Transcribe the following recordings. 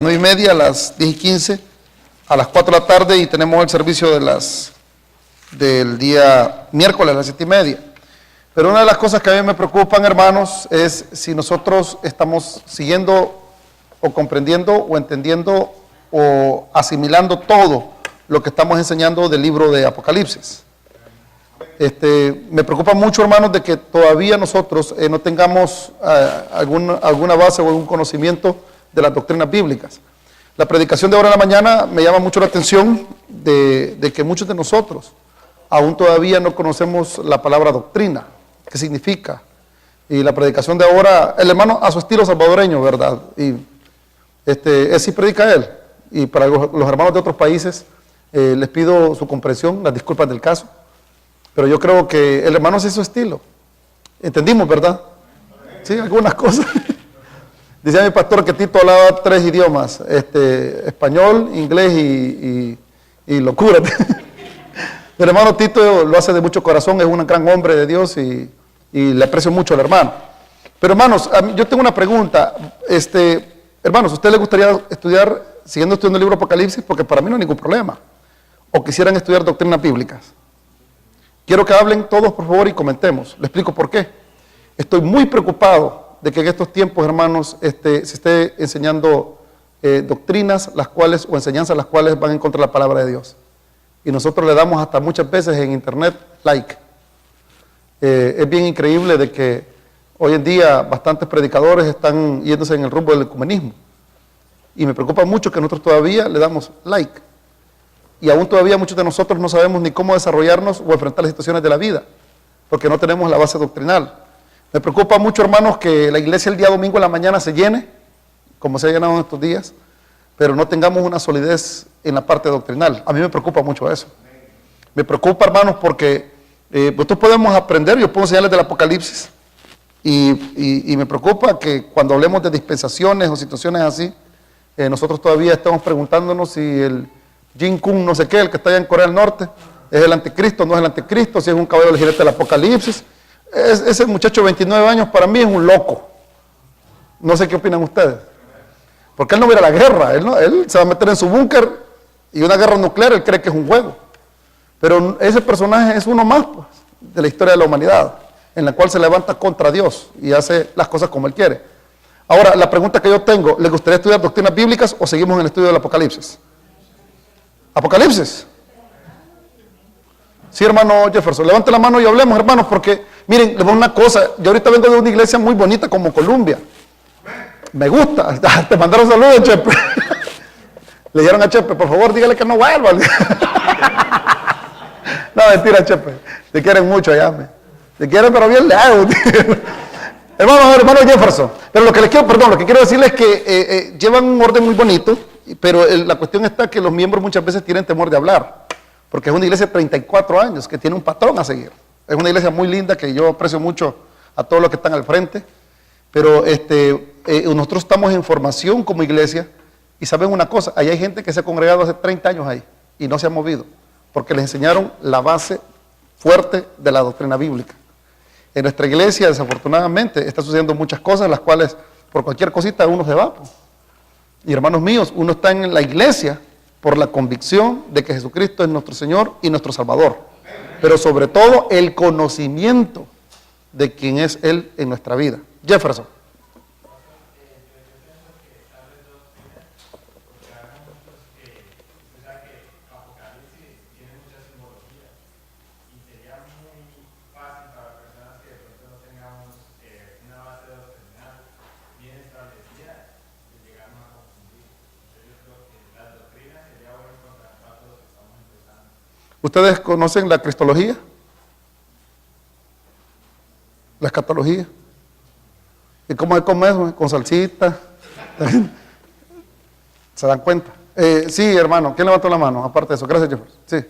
9:30, a las 10:15, a las 4 de la tarde, y tenemos el servicio del día miércoles a las 7:30. Pero una de las cosas que a mí me preocupan, hermanos, es si nosotros estamos siguiendo o comprendiendo o entendiendo o asimilando todo lo que estamos enseñando del libro de Apocalipsis. Me preocupa mucho, hermanos, de que todavía nosotros no tengamos alguna base o algún conocimiento de las doctrinas bíblicas. La predicación de ahora en la mañana me llama mucho la atención de que muchos de nosotros aún todavía no conocemos la palabra doctrina, qué significa. Y la predicación de ahora, el hermano a su estilo salvadoreño, ¿verdad? Y sí predica él. Y para los hermanos de otros países, les pido su comprensión, las disculpas del caso. Pero yo creo que el hermano sí es su estilo. Entendimos, ¿verdad? Sí, algunas cosas. Decía mi pastor que Tito hablaba 3 idiomas, español, inglés y locura. El hermano Tito lo hace de mucho corazón, es un gran hombre de Dios y le aprecio mucho al hermano. Pero hermanos, yo tengo una pregunta. Hermanos, ¿a usted le gustaría estudiar, siguiendo estudiando el libro Apocalipsis? Porque para mí no hay ningún problema. ¿O quisieran estudiar doctrinas bíblicas? Quiero que hablen todos, por favor, y comentemos. Le explico por qué. Estoy muy preocupado de que en estos tiempos, hermanos, se esté enseñando doctrinas las cuales, o enseñanzas las cuales van en contra de la palabra de Dios. Y nosotros le damos hasta muchas veces en internet like. Es bien increíble de que hoy en día bastantes predicadores están yéndose en el rumbo del ecumenismo. Y me preocupa mucho que nosotros todavía le damos like. Y aún todavía muchos de nosotros no sabemos ni cómo desarrollarnos o enfrentar las situaciones de la vida, porque no tenemos la base doctrinal. Me preocupa mucho, hermanos, que la iglesia el día domingo en la mañana se llene, como se ha llenado en estos días, pero no tengamos una solidez en la parte doctrinal. A mí me preocupa mucho eso. Me preocupa, hermanos, porque nosotros podemos aprender, yo puedo enseñarles del Apocalipsis, y me preocupa que cuando hablemos de dispensaciones o situaciones así, nosotros todavía estamos preguntándonos si el Jin Kun no sé qué, el que está allá en Corea del Norte, es el anticristo, no es el anticristo, si es un caballero del jinete del Apocalipsis. Ese muchacho de 29 años para mí es un loco. No sé qué opinan ustedes. Porque él no va a ir a la guerra, él se va a meter en su búnker, y una guerra nuclear él cree que es un juego. Pero ese personaje es uno más, pues, de la historia de la humanidad, en la cual se levanta contra Dios y hace las cosas como él quiere. Ahora, la pregunta que yo tengo, ¿les gustaría estudiar doctrinas bíblicas o seguimos en el estudio del Apocalipsis? ¿Apocalipsis? Sí, hermano Jefferson, levante la mano y hablemos, hermanos, porque, miren, les voy a una cosa, yo ahorita vengo de una iglesia muy bonita como Columbia. Me gusta, te mandaron saludos, Chepe. Le dijeron a Chepe, por favor, dígale que no vuelva. No, mentira, Chepe, te quieren mucho, llame. Te quieren, pero bien lejos. hermano Jefferson, pero lo que quiero decirles es que llevan un orden muy bonito, pero la cuestión está que los miembros muchas veces tienen temor de hablar. Porque es una iglesia de 34 años que tiene un patrón a seguir. Es una iglesia muy linda que yo aprecio mucho a todos los que están al frente. Pero nosotros estamos en formación como iglesia. Y saben una cosa, ahí hay gente que se ha congregado hace 30 años ahí y no se ha movido. Porque les enseñaron la base fuerte de la doctrina bíblica. En nuestra iglesia, desafortunadamente, está sucediendo muchas cosas, las cuales por cualquier cosita uno se va. Y hermanos míos, uno está en la iglesia por la convicción de que Jesucristo es nuestro Señor y nuestro Salvador. Pero sobre todo el conocimiento de quién es Él en nuestra vida. Jefferson. ¿Ustedes conocen la cristología? La escatología. ¿Y cómo es eso? Con salsita. ¿Se dan cuenta? Sí, hermano. ¿Quién levantó la mano? Aparte de eso. Gracias, Jefferson. Sí.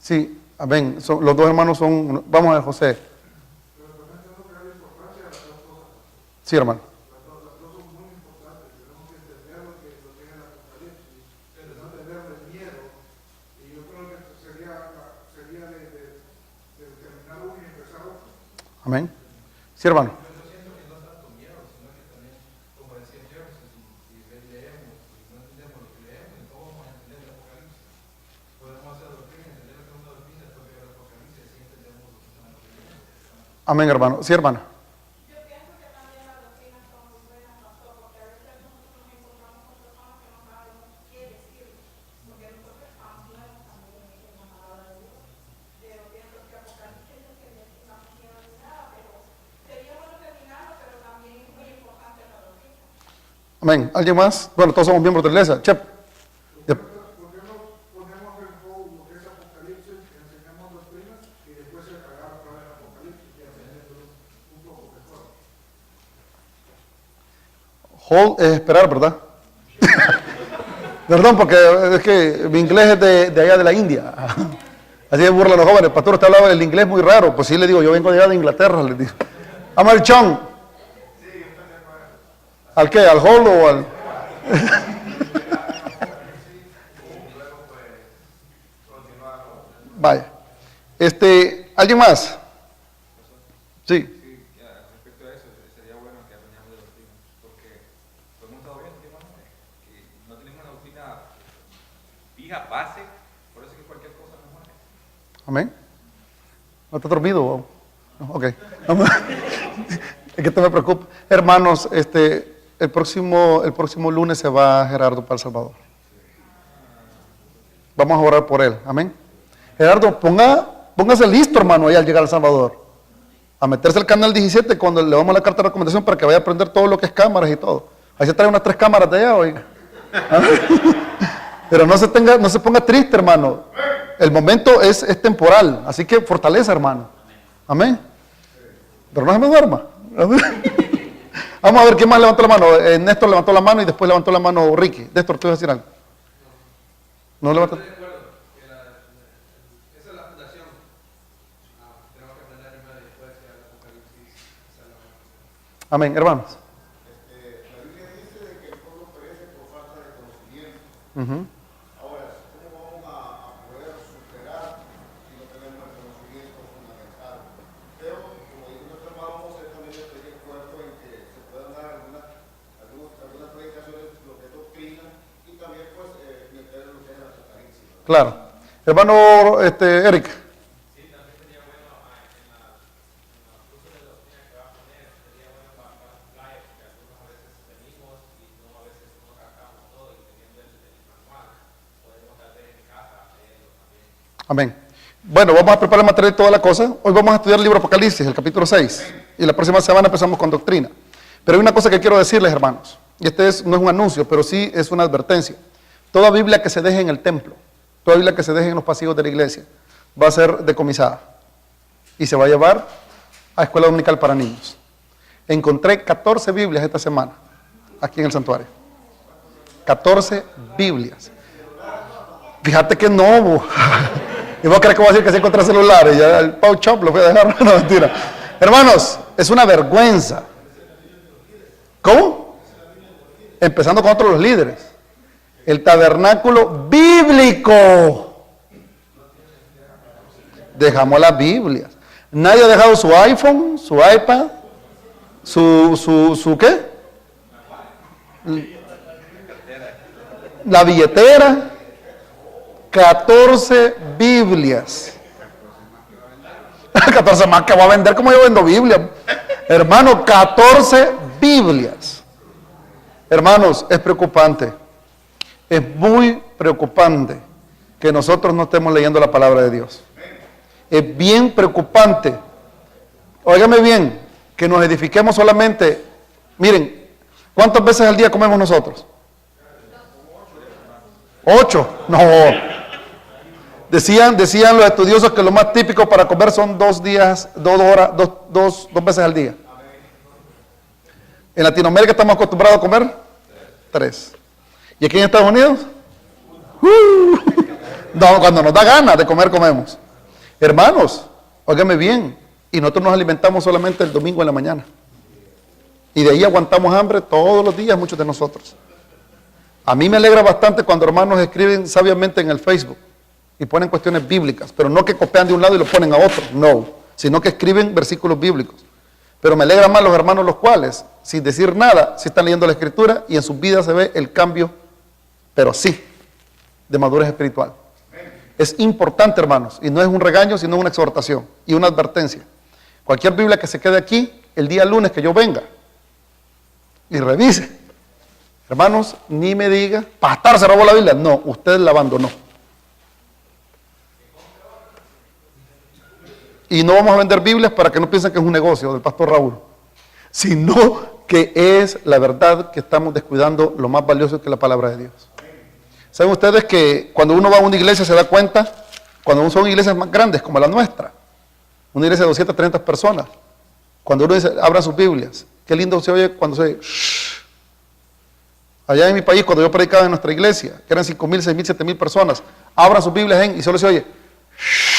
Sí, amén. Los dos hermanos son... Vamos a ver, José. Sí, hermano. Sería de terminar uno y empezar Amén. Sí, hermano. Amén, hermano. Sí, hermano. Amén. ¿Alguien más? Bueno, todos somos miembros de la iglesia. Chep. De- ¿Por qué no ponemos en hold lo que es Apocalipsis, enseñamos doctrinas y después se agarra otra vez Apocalipsis y hacemos un poco mejor? Hold es esperar, ¿verdad? Perdón, porque es que mi inglés es de allá de la India. Así me burlan los jóvenes. El pastor, usted hablaba el inglés muy raro. Pues sí, le digo, yo vengo de allá de Inglaterra. Le digo. ¿Amo el chon? ¿Al qué? ¿Al hold o al...? Vaya. ¿Alguien más? Sí. Respecto a eso, sería bueno que aprendamos de doctrina, porque pues, hemos estado viendo últimamente que no tenemos una doctrina fija, base, por eso es que cualquier cosa nos mueve. Amén. ¿No está dormido? No, ok. Es que esto me preocupa. Hermanos, el próximo lunes se va Gerardo para El Salvador. Vamos a orar por él. Amén. Gerardo, póngase listo, hermano, ahí al llegar a El Salvador. A meterse al canal 17 cuando le damos la carta de recomendación para que vaya a aprender todo lo que es cámaras y todo. Ahí se trae unas 3 cámaras de allá, oiga. ¿Ah? Pero no se ponga triste, hermano. El momento es temporal, así que fortaleza, hermano. Amén. Pero no se me duerma. Vamos a ver quién más levantó la mano. Néstor levantó la mano y después levantó la mano Ricky. Néstor, ¿te vas a decir algo? ¿No levantó? Esa es la fundación. Tenemos que aprender primero y después que el Apocalipsis salga. Amén, hermanos. La Biblia dice de que el pueblo perece por falta de conocimiento. Ujú. Ahora, ¿cómo vamos a poder superar si no tenemos el conocimiento fundamental? Pero, como dijo nuestro hermano José, también estoy de acuerdo en que se puedan dar algunas predicaciones, lo que es doctrina, y también pues meter lo que es el Apocalipsis. Claro. Hermano Eric. Amén. Bueno, vamos a preparar el material y toda la cosa. Hoy vamos a estudiar el libro Apocalipsis, el capítulo 6. Y la próxima semana empezamos con doctrina. Pero hay una cosa que quiero decirles, hermanos. Y no es un anuncio, pero sí es una advertencia. Toda Biblia que se deje en el templo, toda Biblia que se deje en los pasillos de la iglesia, va a ser decomisada. Y se va a llevar a escuela dominical para niños. Encontré 14 Biblias esta semana, aquí en el santuario. 14 Biblias. Fíjate que no. Y vos crees que voy a decir que se encontré celulares. Ya el Pau Chop lo voy a dejar. No, mentira. Hermanos, es una vergüenza. ¿Cómo? Empezando con otros los líderes. El tabernáculo bíblico. Dejamos las Biblias. Nadie ha dejado su iPhone, su iPad, su ¿qué? La billetera. 14 Biblias. 14 más que voy a vender, como yo vendo Biblia. Hermano, 14 Biblias. Hermanos, es preocupante. Es muy preocupante que nosotros no estemos leyendo la palabra de Dios. Es bien preocupante. Óigame bien, que nos edifiquemos solamente. Miren, ¿cuántas veces al día comemos nosotros? 8. No. Decían los estudiosos que lo más típico para comer son 2 días, 2 horas, 2 veces al día. En Latinoamérica estamos acostumbrados a comer 3. ¿Y aquí en Estados Unidos? No, cuando nos da ganas de comer, comemos. Hermanos, óigame bien, y nosotros nos alimentamos solamente el domingo en la mañana. Y de ahí aguantamos hambre todos los días, muchos de nosotros. A mí me alegra bastante cuando hermanos escriben sabiamente en el Facebook y ponen cuestiones bíblicas, pero no que copian de un lado y lo ponen a otro, no. sino que escriben versículos bíblicos. Pero me alegra más los hermanos los cuales, sin decir nada, sí están leyendo la Escritura y en sus vidas se ve el cambio, pero sí, de madurez espiritual. Es importante, hermanos, y no es un regaño, sino una exhortación y una advertencia. Cualquier Biblia que se quede aquí, el día lunes que yo venga y revise, hermanos, ni me diga, pastor, se robó la Biblia. No, usted la abandonó. Y no vamos a vender Biblias para que no piensen que es un negocio del pastor Raúl, sino que es la verdad que estamos descuidando lo más valioso que es la palabra de Dios. ¿Saben ustedes que cuando uno va a una iglesia se da cuenta, cuando son iglesias más grandes como la nuestra, una iglesia de 230 personas, cuando uno dice, abran sus Biblias, qué lindo se oye cuando se oye, shh. Allá en mi país, cuando yo predicaba en nuestra iglesia, que eran 5,000, 6,000, 7,000 personas, abran sus Biblias y solo se oye, shh.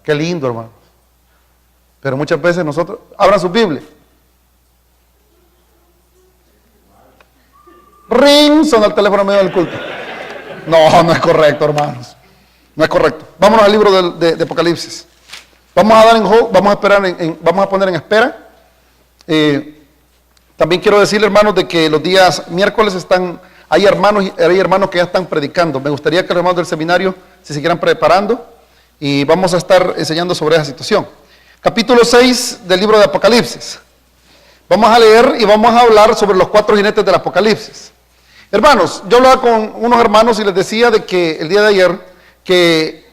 Qué lindo, hermano. Pero muchas veces nosotros, abran sus Biblias. Ring, suena el teléfono en medio del culto. No, no es correcto, hermanos. No es correcto. Vámonos al libro de Apocalipsis. Vamos a dar en hold, vamos a esperar, vamos a poner en espera. También quiero decirle, hermanos, de que los días miércoles hay hermanos que ya están predicando. Me gustaría que los hermanos del seminario se siguieran preparando y vamos a estar enseñando sobre esa situación. Capítulo 6 del libro de Apocalipsis. Vamos a leer y vamos a hablar sobre los 4 jinetes del Apocalipsis. Hermanos, yo hablaba con unos hermanos y les decía de que el día de ayer que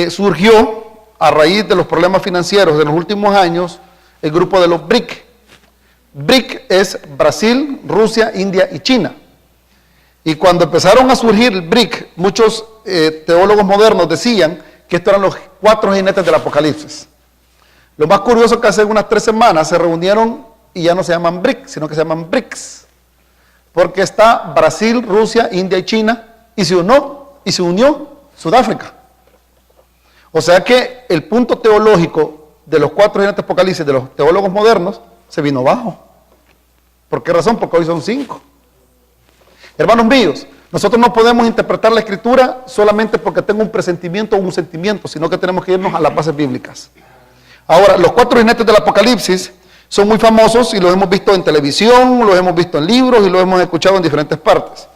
surgió a raíz de los problemas financieros de los últimos años el grupo de los BRIC. BRIC es Brasil, Rusia, India y China. Y cuando empezaron a surgir el BRIC, muchos teólogos modernos decían que estos eran los 4 jinetes del Apocalipsis. Lo más curioso es que hace unas 3 semanas se reunieron y ya no se llaman BRIC, sino que se llaman BRICS. Porque está Brasil, Rusia, India y China, y se unió Sudáfrica. O sea que el punto teológico de los 4 jinetes Apocalipsis de los teólogos modernos se vino abajo. ¿Por qué razón? Porque hoy son 5. Hermanos míos, nosotros no podemos interpretar la Escritura solamente porque tengo un presentimiento o un sentimiento, sino que tenemos que irnos a las bases bíblicas. Ahora, los 4 jinetes del Apocalipsis son muy famosos y los hemos visto en televisión, los hemos visto en libros y los hemos escuchado en diferentes partes.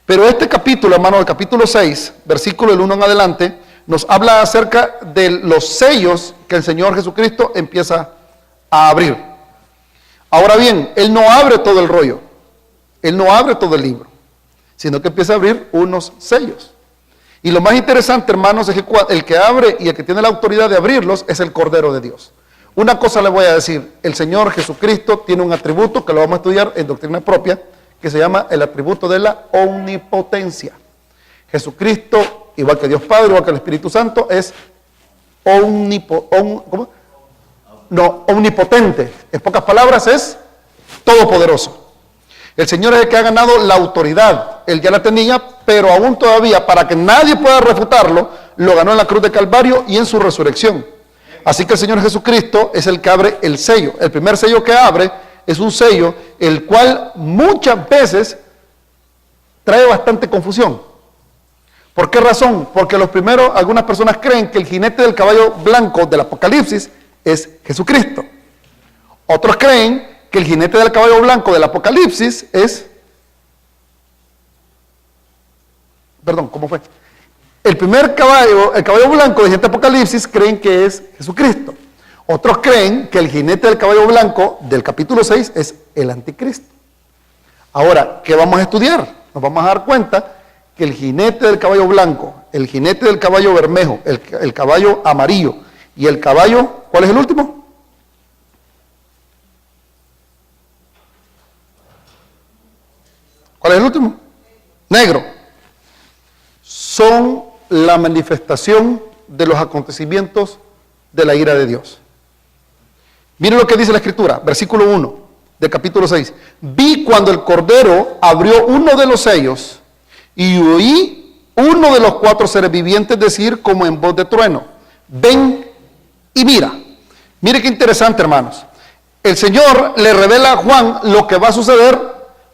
Pero este capítulo, hermano, el capítulo 6, versículo del 1 en adelante, nos habla acerca de los sellos que el Señor Jesucristo empieza a abrir. Ahora bien, Él no abre todo el rollo, Él no abre todo el libro, sino que empieza a abrir unos sellos. Y lo más interesante, hermanos, es que el que abre y el que tiene la autoridad de abrirlos es el Cordero de Dios. Una cosa le voy a decir, el Señor Jesucristo tiene un atributo que lo vamos a estudiar en doctrina propia, que se llama el atributo de la omnipotencia. Jesucristo, igual que Dios Padre, igual que el Espíritu Santo, es omnipotente. En pocas palabras, es todopoderoso. El Señor es el que ha ganado la autoridad. Él ya la tenía, pero aún todavía, para que nadie pueda refutarlo, lo ganó en la cruz de Calvario y en su resurrección. Así que el Señor Jesucristo es el que abre el sello. El primer sello que abre es un sello el cual muchas veces trae bastante confusión. ¿Por qué razón? Porque algunas personas creen que el jinete del caballo blanco del Apocalipsis es Jesucristo. Otros creen que el jinete del caballo blanco del Apocalipsis es... Perdón, ¿cómo fue? El primer caballo, el caballo blanco del jinete del Apocalipsis, creen que es Jesucristo. Otros creen que el jinete del caballo blanco del capítulo 6 es el anticristo. Ahora, ¿qué vamos a estudiar? Nos vamos a dar cuenta que el jinete del caballo blanco, el jinete del caballo bermejo, el caballo amarillo y el caballo, ¿cuál es el último? ¿Cuál es el último? Negro. Son la manifestación de los acontecimientos de la ira de Dios. Miren lo que dice la Escritura, versículo 1 del capítulo 6. Vi cuando el Cordero abrió uno de los sellos y oí uno de los 4 seres vivientes decir como en voz de trueno, ven y mira. Mire qué interesante, hermanos. El Señor le revela a Juan lo que va a suceder,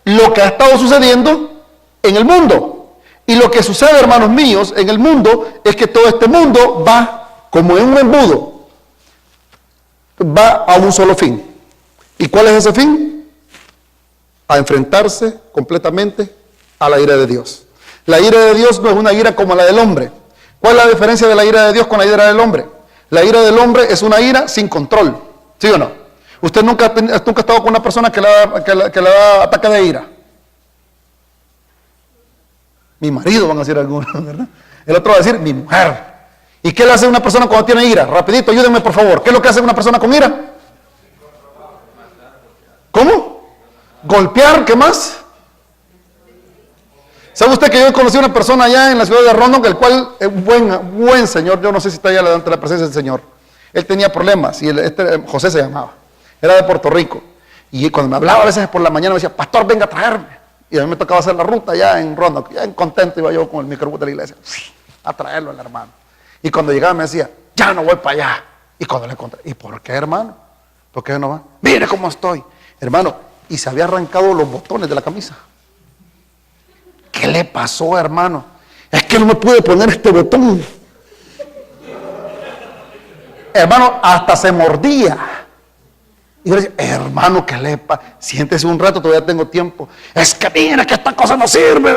lo que ha estado sucediendo en el mundo. Y lo que sucede, hermanos míos, en el mundo es que todo este mundo va como en un embudo, va a un solo fin. ¿Y cuál es ese fin? A enfrentarse completamente a la ira de Dios. La ira de Dios no es una ira como la del hombre. ¿Cuál es la diferencia de la ira de Dios con la ira del hombre? La ira del hombre es una ira sin control, ¿sí o no? Usted nunca ha estado con una persona que le da ataque de ira. Mi marido, van a decir algunos, ¿verdad? El otro va a decir, mi mujer. ¿Y qué le hace una persona cuando tiene ira? Rapidito, ayúdenme por favor. ¿Qué es lo que hace una persona con ira? ¿Cómo? Golpear, ¿qué más? ¿Sabe usted que yo conocí a una persona allá en la ciudad de Roanoke, el cual es buen señor? Yo no sé si está allá delante de la presencia del Señor. Él tenía problemas, y José se llamaba. Era de Puerto Rico. Y cuando me hablaba a veces por la mañana me decía, pastor, venga a traerme. Y a mí me tocaba hacer la ruta allá en Roanoke. Ya en contento iba yo con el microbús de la iglesia a traerlo al hermano. Y cuando llegaba me decía, ya no voy para allá. Y cuando le encontré, ¿y por qué, hermano? ¿Por qué no va? Mire cómo estoy, hermano. Y se había arrancado los botones de la camisa. ¿Qué le pasó, hermano? Es que no me pude poner este botón. Hermano, hasta se mordía. Y yo le decía, hermano, ¿qué le pasa? Siéntese un rato, todavía tengo tiempo. Es que mira que esta cosa no sirve.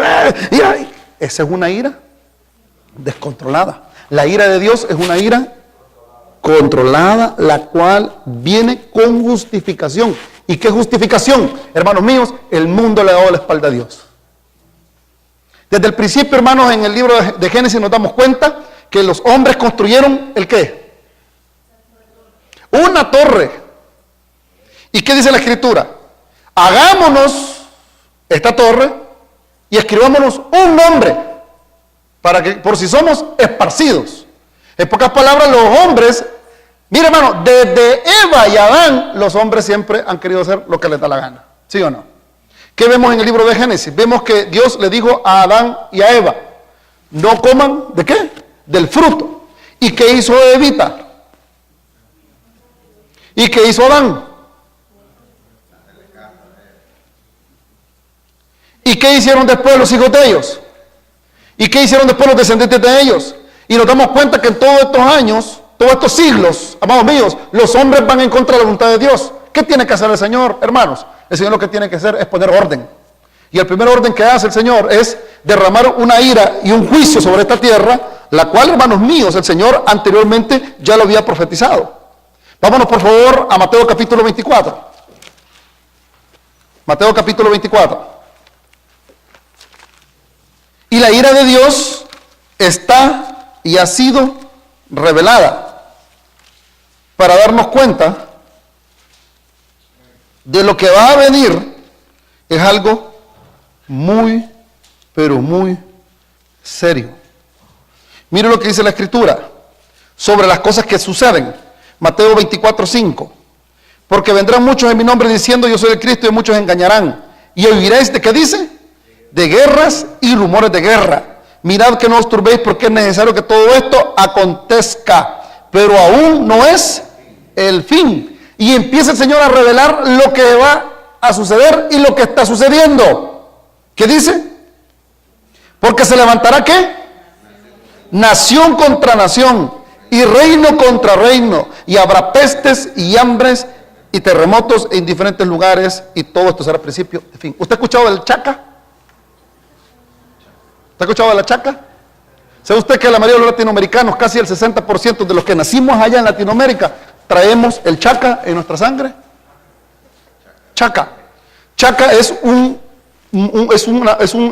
Esa es una ira descontrolada. La ira de Dios es una ira controlada, la cual viene con justificación. ¿Y qué justificación? Hermanos míos, el mundo le ha dado la espalda a Dios. Desde el principio, hermanos, en el libro de Génesis nos damos cuenta que los hombres construyeron ¿el qué? Una torre. ¿Y qué dice la Escritura? Hagámonos esta torre y escribámonos un nombre para que por si somos esparcidos. En pocas palabras, los hombres, mire, hermano, desde Eva y Adán, los hombres siempre han querido hacer lo que les da la gana. ¿Sí o no? ¿Qué vemos en el libro de Génesis? Vemos que Dios le dijo a Adán y a Eva, no coman, ¿de qué? Del fruto. ¿Y qué hizo Evita? ¿Y qué hizo Adán? ¿Y qué hicieron después los hijos de ellos? ¿Y qué hicieron después los descendientes de ellos? Y nos damos cuenta que en todos estos años, todos estos siglos, amados míos, los hombres van en contra de la voluntad de Dios. ¿Qué tiene que hacer el Señor, hermanos? El Señor lo que tiene que hacer es poner orden. Y el primer orden que hace el Señor es derramar una ira y un juicio sobre esta tierra, la cual, hermanos míos, el Señor anteriormente ya lo había profetizado. Vámonos por favor a Mateo capítulo 24. Mateo capítulo 24. Y la ira de Dios está y ha sido revelada para darnos cuenta de lo que va a venir. Es algo muy, pero muy serio. Mire lo que dice la Escritura sobre las cosas que suceden. Mateo 24:5. Porque vendrán muchos en mi nombre diciendo yo soy el Cristo y muchos engañarán. Y oiréis de qué dice, de guerras y rumores de guerra. Mirad que no os turbéis porque es necesario que todo esto acontezca, pero aún no es el fin. Y empieza el Señor a revelar lo que va a suceder y lo que está sucediendo. ¿Qué dice? Porque se levantará ¿qué? Nación contra nación y reino contra reino, y habrá pestes y hambres y terremotos en diferentes lugares, y todo esto será principio de fin. ¿Usted ha escuchado del Chaca? ¿Usted ha escuchado de la Chaca? ¿Sabe usted que la mayoría de los latinoamericanos, casi el 60% de los que nacimos allá en Latinoamérica, traemos el Chaca en nuestra sangre? Chaca. Chaca es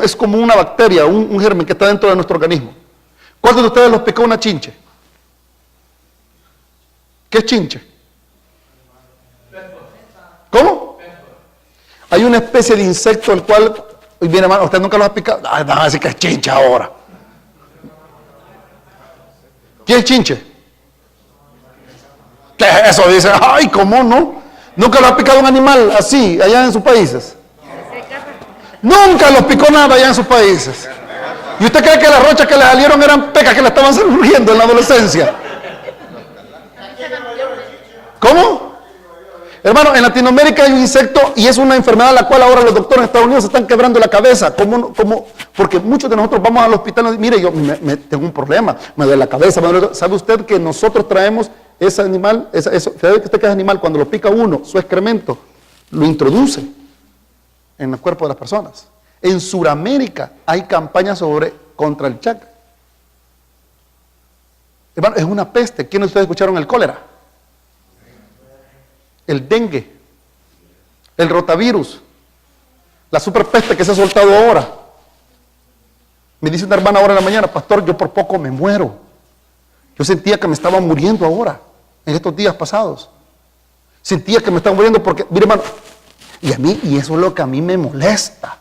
es como una bacteria, un germen que está dentro de nuestro organismo. ¿Cuántos de ustedes los picó una chinche? ¿Qué es chinche? ¿Cómo? Hay una especie de insecto el cual, y bien hermano, ¿usted nunca lo ha picado? Ay, van a decir que es chinche ahora. ¿Qué es chinche? ¿Qué es eso? Dice, ay, ¿cómo no? ¿Nunca lo ha picado un animal así, allá en sus países? Nunca los picó nada allá en sus países. ¿Y usted cree que las rochas que le salieron eran pecas que le estaban surgiendo en la adolescencia? ¿Cómo? Hermano, en Latinoamérica hay un insecto y es una enfermedad a la cual ahora los doctores en Estados Unidos se están quebrando la cabeza. Porque muchos de nosotros vamos al hospital y mire, yo tengo un problema, me duele la cabeza. ¿Sabe usted que nosotros traemos ese animal, ¿sabe que usted que es animal? Cuando lo pica uno, su excremento, lo introduce en el cuerpo de las personas. En Sudamérica hay campañas contra el chac. Hermano, es una peste. ¿Quiénes de ustedes escucharon el cólera? El dengue, el rotavirus, la superpeste que se ha soltado ahora. Me dice una hermana ahora en la mañana, pastor, yo por poco me muero. Yo sentía que me estaba muriendo ahora, en estos días pasados. Sentía que me estaba muriendo porque, mire hermano, y eso es lo que a mí me molesta.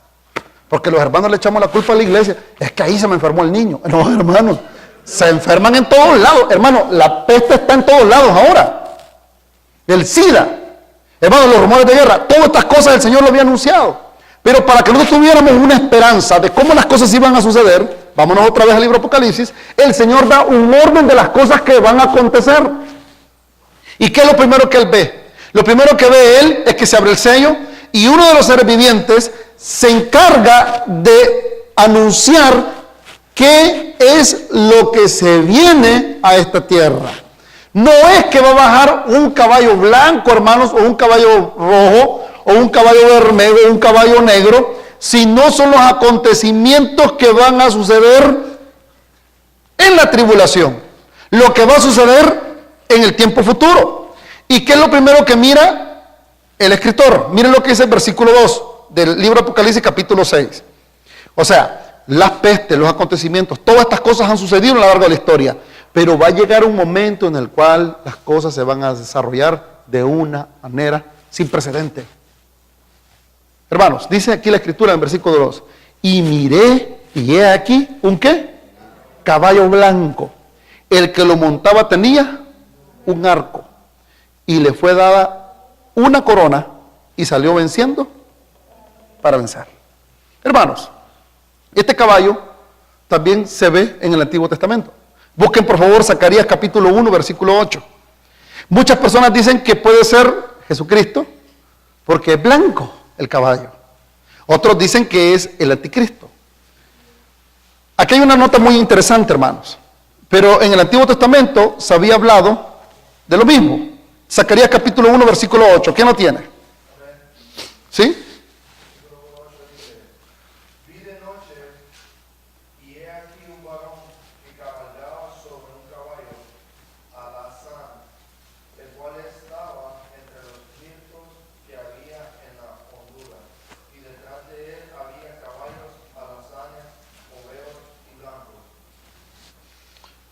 Porque los hermanos le echamos la culpa a la iglesia. Es que ahí se me enfermó el niño. No, hermanos, se enferman en todos lados. Hermano, la peste está en todos lados ahora. El SIDA, hermano, los rumores de guerra, todas estas cosas el Señor lo había anunciado. Pero para que nosotros tuviéramos una esperanza de cómo las cosas iban a suceder, vámonos otra vez al libro Apocalipsis, el Señor da un orden de las cosas que van a acontecer. ¿Y qué es lo primero que Él ve? Lo primero que ve Él es que se abre el sello y uno de los seres vivientes se encarga de anunciar qué es lo que se viene a esta tierra. No es que va a bajar un caballo blanco, hermanos, o un caballo rojo, o un caballo bermejo, o un caballo negro, sino son los acontecimientos que van a suceder en la tribulación. Lo que va a suceder en el tiempo futuro. ¿Y qué es lo primero que mira el escritor? Miren lo que dice el versículo 2 del libro Apocalipsis capítulo 6. O sea, las pestes, los acontecimientos, todas estas cosas han sucedido a lo largo de la historia. Pero va a llegar un momento en el cual las cosas se van a desarrollar de una manera sin precedente. Hermanos, dice aquí la escritura en versículo 2. Y miré, y he aquí, ¿un qué? Caballo blanco. El que lo montaba tenía un arco. Y le fue dada una corona y salió venciendo para vencer. Hermanos, este caballo también se ve en el Antiguo Testamento. Busquen por favor Zacarías capítulo 1, versículo 8. Muchas personas dicen que puede ser Jesucristo porque es blanco el caballo. Otros dicen que es el anticristo. Aquí hay una nota muy interesante, hermanos. Pero en el Antiguo Testamento se había hablado de lo mismo. Zacarías capítulo 1, versículo 8. ¿Quién lo tiene? ¿Sí?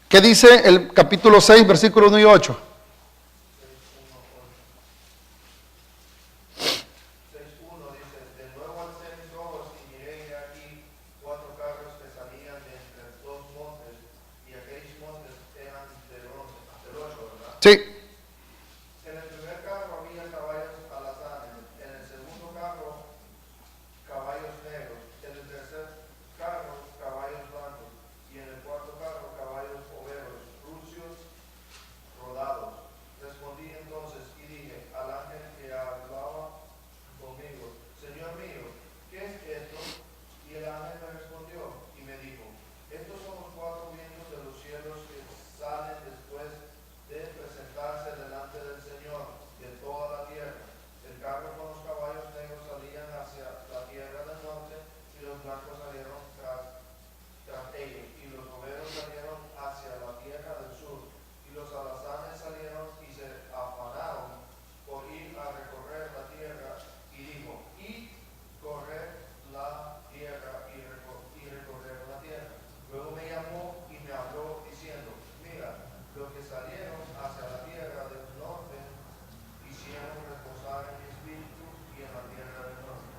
¿Qué dice el capítulo 6, versículos 1 y 8? 6:1 dice, de nuevo alcé mis ojos y miré y he aquí 4 carros que salían de entre 2 montes, y aquellos montes eran de bronce, hasta el 8, ¿verdad? Sí. En el primer carro había caballos alazanes, en el segundo carro caballos negros, en el tercer carro caballos blancos, y en el cuarto carro caballos overos, rucios, rodados. Respondí entonces y dije al ángel que hablaba conmigo, Señor mío, ¿qué es esto? Y el ángel me respondió y me dijo, estos son los 4 vientos de los cielos que salen después de presentarse delante del Señor de toda la tierra. El carro con los caballos negros salían hacia la tierra del norte y los blancos salieron tras ellos, y los overos salieron hacia la tierra del sur, y los alazanes salieron y se afanaron por ir a recorrer la tierra, y dijo, y correr la tierra y recorrer la tierra. Luego me llamó y me habló diciendo, mira, los que salieron hacia la tierra del norte hicieron reposar en mi espíritu y en la tierra del norte.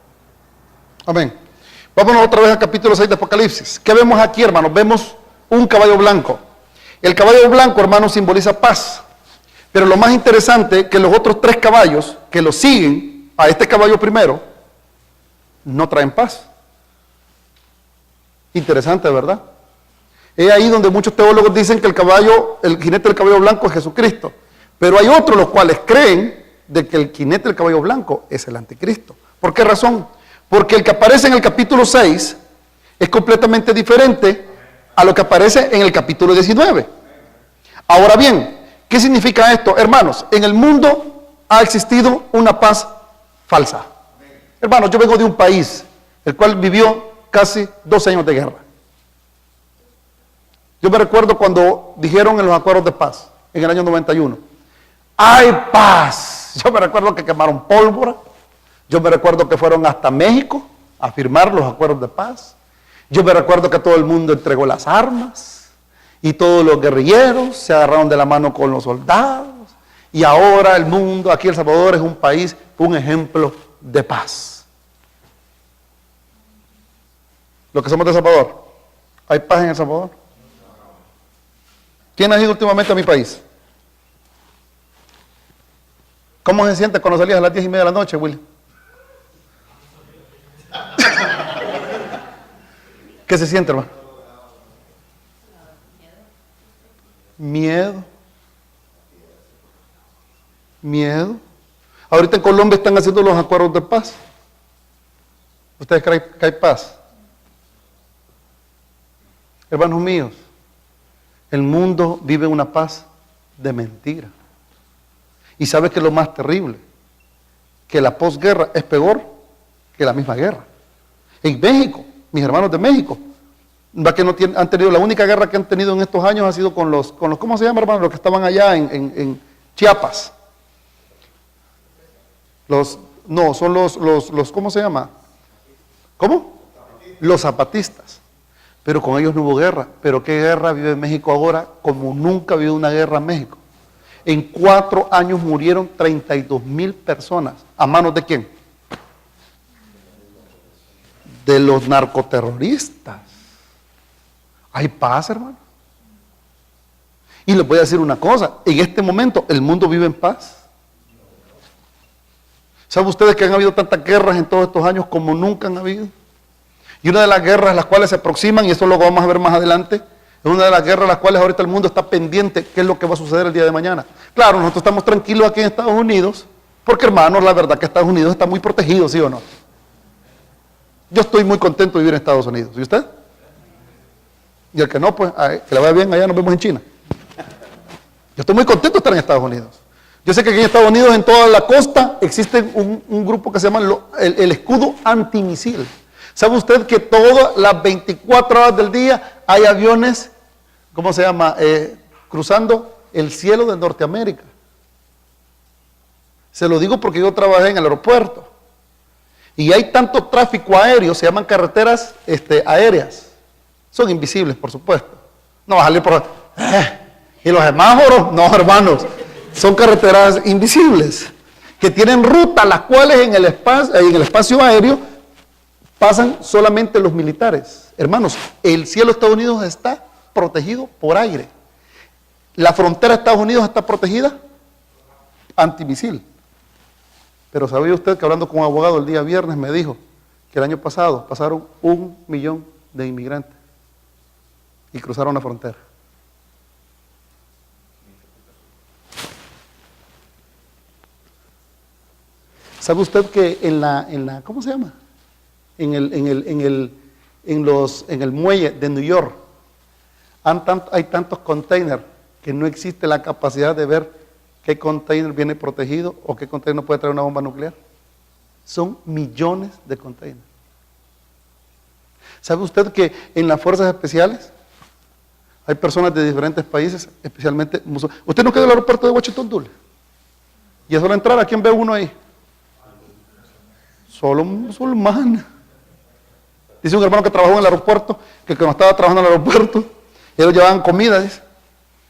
Amén. Vámonos otra vez al capítulo 6 de Apocalipsis. ¿Qué vemos aquí, hermanos? Vemos un caballo blanco. El caballo blanco, hermanos, simboliza paz. Pero lo más interesante, que los otros 3 caballos que lo siguen a este caballo primero, no traen paz. Interesante, ¿verdad? Es ahí donde muchos teólogos dicen que el jinete del caballo blanco es Jesucristo. Pero hay otros los cuales creen de que el jinete del caballo blanco es el anticristo. ¿Por qué razón? Porque el que aparece en el capítulo 6 es completamente diferente a lo que aparece en el capítulo 19. Ahora bien, ¿qué significa esto? Hermanos, en el mundo ha existido una paz falsa. Hermanos, yo vengo de un país el cual vivió casi 2 años de guerra. Yo me recuerdo cuando dijeron en los acuerdos de paz, en el año 91, ¡hay paz! Yo me recuerdo que quemaron pólvora. Yo me recuerdo que fueron hasta México a firmar los acuerdos de paz. Yo me recuerdo que todo el mundo entregó las armas y todos los guerrilleros se agarraron de la mano con los soldados. Y ahora el mundo, aquí El Salvador es un país, un ejemplo de paz. Lo que somos de El Salvador, ¿hay paz en El Salvador? ¿Quién ha ido últimamente a mi país? ¿Cómo se siente cuando salías a las 10:30 de la noche, Willy? ¿Qué se siente, hermano? Miedo. Miedo. Ahorita en Colombia están haciendo los acuerdos de paz. ¿Ustedes creen que hay paz? Hermanos míos, el mundo vive una paz de mentira. ¿Y sabe qué es lo más terrible? Que la posguerra es peor que la misma guerra. En México, mis hermanos de México, que no han tenido, la única guerra que han tenido en estos años ha sido con los ¿cómo se llama, hermano? Los que estaban allá en Chiapas. Son los, ¿cómo se llama? ¿Cómo? Los zapatistas. Pero con ellos no hubo guerra. Pero ¿qué guerra vive México ahora? Como nunca ha habido una guerra en México. En 4 años murieron 32,000 personas. ¿A manos de quién? De los narcoterroristas. ¿Hay paz, hermano? Y les voy a decir una cosa. En este momento, ¿el mundo vive en paz? ¿Saben ustedes que han habido tantas guerras en todos estos años como nunca han habido? Y una de las guerras las cuales se aproximan, y eso lo vamos a ver más adelante, es una de las guerras las cuales ahorita el mundo está pendiente, qué es lo que va a suceder el día de mañana. Claro, nosotros estamos tranquilos aquí en Estados Unidos, porque hermanos, la verdad que Estados Unidos está muy protegido, ¿sí o no? Yo estoy muy contento de vivir en Estados Unidos. ¿Y usted? Y el que no, pues, que le vaya bien, allá nos vemos en China. Yo estoy muy contento de estar en Estados Unidos. Yo sé que aquí en Estados Unidos, en toda la costa, existe un grupo que se llama el escudo antimisil. ¿Sabe usted que todas las 24 horas del día hay aviones, ¿cómo se llama? Cruzando el cielo de Norteamérica. Se lo digo porque yo trabajé en el aeropuerto. Y hay tanto tráfico aéreo, se llaman carreteras aéreas. Son invisibles, por supuesto. No va a salir por... ¿Y los semáforos? No, hermanos. Son carreteras invisibles, que tienen rutas, las cuales en el espacio aéreo pasan solamente los militares. Hermanos, el cielo de Estados Unidos está protegido por aire. La frontera de Estados Unidos está protegida antimisil. Pero ¿sabía usted que hablando con un abogado el día viernes me dijo que el año pasado pasaron 1 millón de inmigrantes y cruzaron la frontera? ¿Sabe usted que en la ¿cómo se llama? En el muelle de New York hay tantos containers que no existe la capacidad de ver qué container viene protegido o qué container no puede traer una bomba nuclear? Son millones de containers. ¿Sabe usted que en las fuerzas especiales hay personas de diferentes países, especialmente musulmanes? ¿Usted no quedó en el aeropuerto de Washington, Dulce? Y es solo entrar, ¿a quién ve uno ahí? Solo musulmán. Dice un hermano que trabajó en el aeropuerto, que cuando estaba trabajando en el aeropuerto, ellos llevaban comida, dice,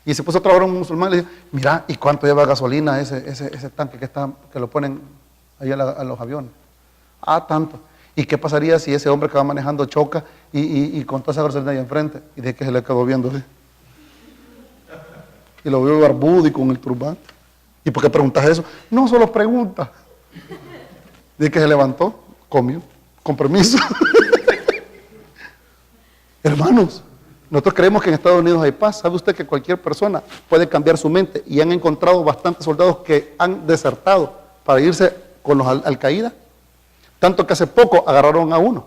y se puso a trabajar un musulmán y le dice, mira, ¿y cuánto lleva gasolina ese tanque que lo ponen ahí a los aviones? Ah, tanto. ¿Y qué pasaría si ese hombre que va manejando choca y con toda esa gasolina ahí enfrente? Y de que se le quedó viendo así. Y lo vio barbudo y con el turbante. ¿Y por qué preguntas eso? No, solo pregunta. De que se levantó, comió, con permiso. Hermanos, nosotros creemos que en Estados Unidos hay paz. ¿Sabe usted que cualquier persona puede cambiar su mente? Y han encontrado bastantes soldados que han desertado para irse con los Al-Qaeda, tanto que hace poco agarraron a uno.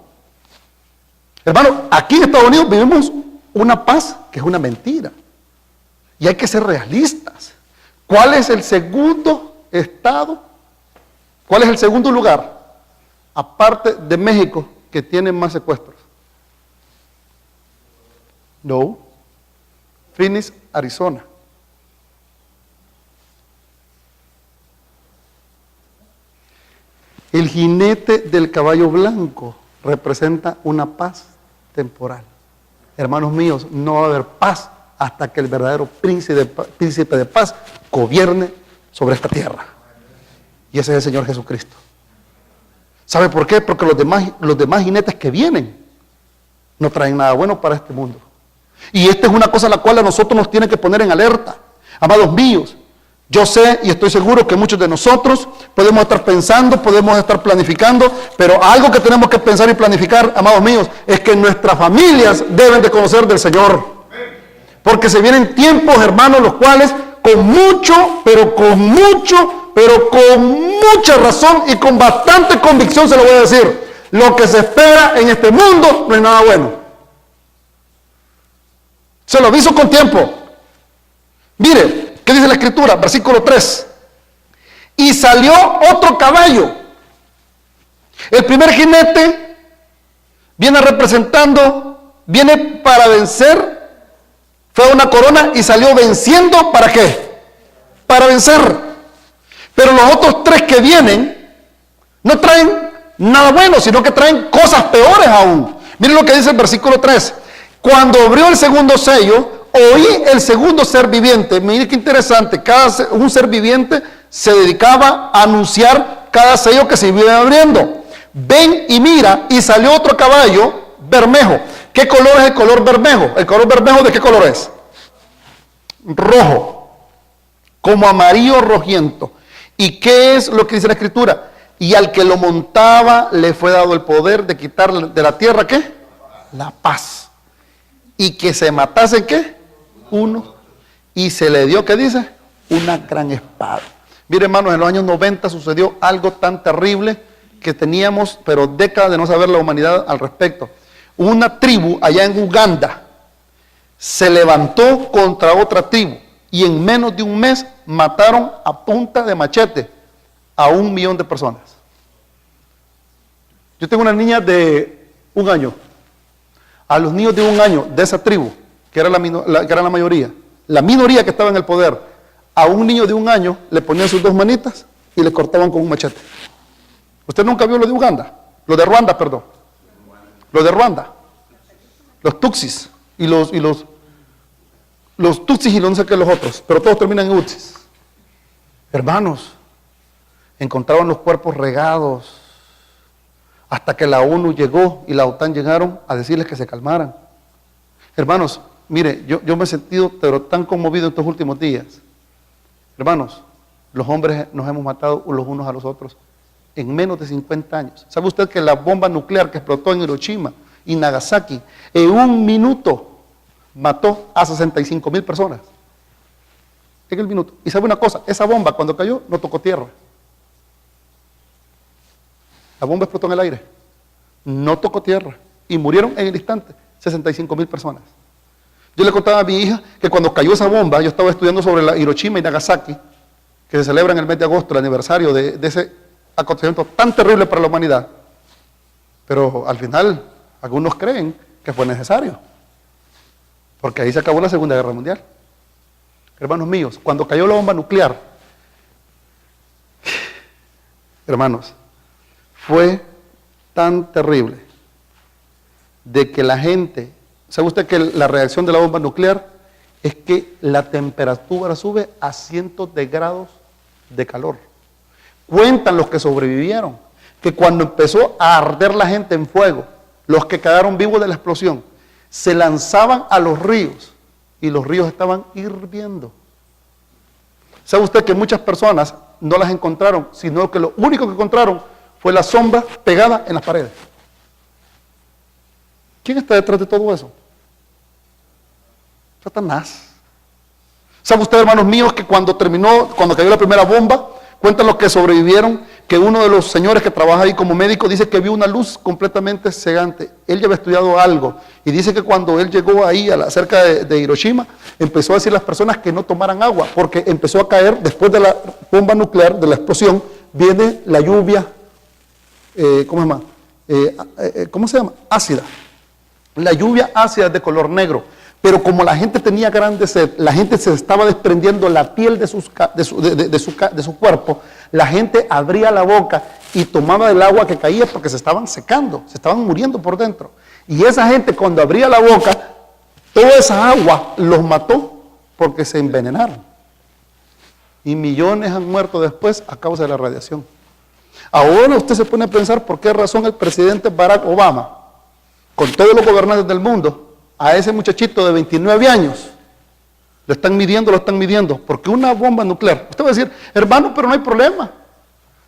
Hermano, aquí en Estados Unidos vivimos una paz que es una mentira. Y hay que ser realistas. ¿Cuál es el segundo estado? ¿Cuál es el segundo lugar? Aparte de México, que tiene más secuestros. No. Phoenix, Arizona. El jinete del caballo blanco representa una paz temporal. Hermanos míos, no va a haber paz hasta que el verdadero príncipe de paz gobierne sobre esta tierra. Y ese es el Señor Jesucristo. ¿Sabe por qué? Porque los demás jinetes que vienen no traen nada bueno para este mundo. Y esta es una cosa a la cual a nosotros nos tiene que poner en alerta. Amados míos, yo sé y estoy seguro que muchos de nosotros podemos estar pensando, podemos estar planificando, pero algo que tenemos que pensar y planificar, amados míos, es que nuestras familias deben de conocer del Señor. Porque se vienen tiempos, hermanos, los cuales con mucha razón y con bastante convicción se lo voy a decir, lo que se espera en este mundo no es nada bueno. Se lo aviso con tiempo. Mire, ¿qué dice la Escritura? Versículo 3. Y salió otro caballo. El primer jinete viene para vencer. Fue una corona y salió venciendo. ¿Para qué? Para vencer. Pero los otros tres que vienen no traen nada bueno, sino que traen cosas peores aún. Miren lo que dice el versículo 3. Cuando abrió el segundo sello, oí el segundo ser viviente. Miren qué interesante. Un ser viviente se dedicaba a anunciar cada sello que se iba abriendo. Ven y mira, y salió otro caballo bermejo. ¿Qué color es el color bermejo? ¿El color bermejo de qué color es? Rojo, como amarillo rojiento. ¿Y qué es lo que dice la Escritura? Y al que lo montaba le fue dado el poder de quitar de la tierra, ¿qué? La paz. Y que se matase, ¿qué? Uno. Y se le dio, ¿qué dice? Una gran espada. Mire, hermanos, en los años 90 sucedió algo tan terrible que teníamos, pero décadas de no saber la humanidad al respecto. Una tribu allá en Uganda se levantó contra otra tribu y en menos de un mes mataron a punta de machete a 1 millón de personas. Yo tengo una niña de 1 año. A los niños de 1 año de esa tribu, que era la mayoría, la minoría que estaba en el poder, a un niño de 1 año le ponían sus 2 manitas y le cortaban con un machete. ¿Usted nunca vio lo de Uganda? Lo de Ruanda, perdón. Lo de Ruanda. Los Tutsis y los Tutsis y no sé qué los otros, pero todos terminan en Utsis. Hermanos, encontraban los cuerpos regados hasta que la ONU llegó y la OTAN llegaron a decirles que se calmaran. Hermanos, mire, yo me he sentido pero tan conmovido en estos últimos días. Hermanos, los hombres nos hemos matado los unos a los otros en menos de 50 años. ¿Sabe usted que la bomba nuclear que explotó en Hiroshima y Nagasaki en 1 minuto mató a 65,000 personas? En el minuto. Y sabe una cosa, esa bomba cuando cayó no tocó tierra. La bomba explotó en el aire, no tocó tierra y murieron en el instante 65,000 personas. Yo le contaba a mi hija que cuando cayó esa bomba, yo estaba estudiando sobre la Hiroshima y Nagasaki, que se celebra en el mes de agosto, el aniversario de ese acontecimiento tan terrible para la humanidad. Pero al final, algunos creen que fue necesario, porque ahí se acabó la Segunda Guerra Mundial. Hermanos míos, cuando cayó la bomba nuclear, hermanos, fue tan terrible de que la gente, ¿sabe usted que la reacción de la bomba nuclear es que la temperatura sube a cientos de grados de calor? Cuentan los que sobrevivieron que cuando empezó a arder la gente en fuego, los que quedaron vivos de la explosión, se lanzaban a los ríos y los ríos estaban hirviendo. ¿Sabe usted que muchas personas no las encontraron, sino que lo único que encontraron fue la sombra pegada en las paredes? ¿Quién está detrás de todo eso? Satanás. ¿Sabe usted, hermanos míos, que cuando cayó la primera bomba, Cuentan los que sobrevivieron, que uno de los señores que trabaja ahí como médico dice que vio una luz completamente cegante. Él ya había estudiado algo y dice que cuando él llegó ahí cerca de Hiroshima, empezó a decir a las personas que no tomaran agua, porque empezó a caer, después de la bomba nuclear, de la explosión, viene la lluvia, ¿cómo se llama? Ácida. La lluvia ácida de color negro. Pero como la gente tenía grande sed, la gente se estaba desprendiendo la piel de su cuerpo, la gente abría la boca y tomaba el agua que caía porque se estaban secando, se estaban muriendo por dentro. Y esa gente cuando abría la boca, toda esa agua los mató porque se envenenaron. Y millones han muerto después a causa de la radiación. Ahora usted se pone a pensar por qué razón el presidente Barack Obama, con todos los gobernantes del mundo, a ese muchachito de 29 años, lo están midiendo, porque una bomba nuclear, usted va a decir, hermano, pero no hay problema.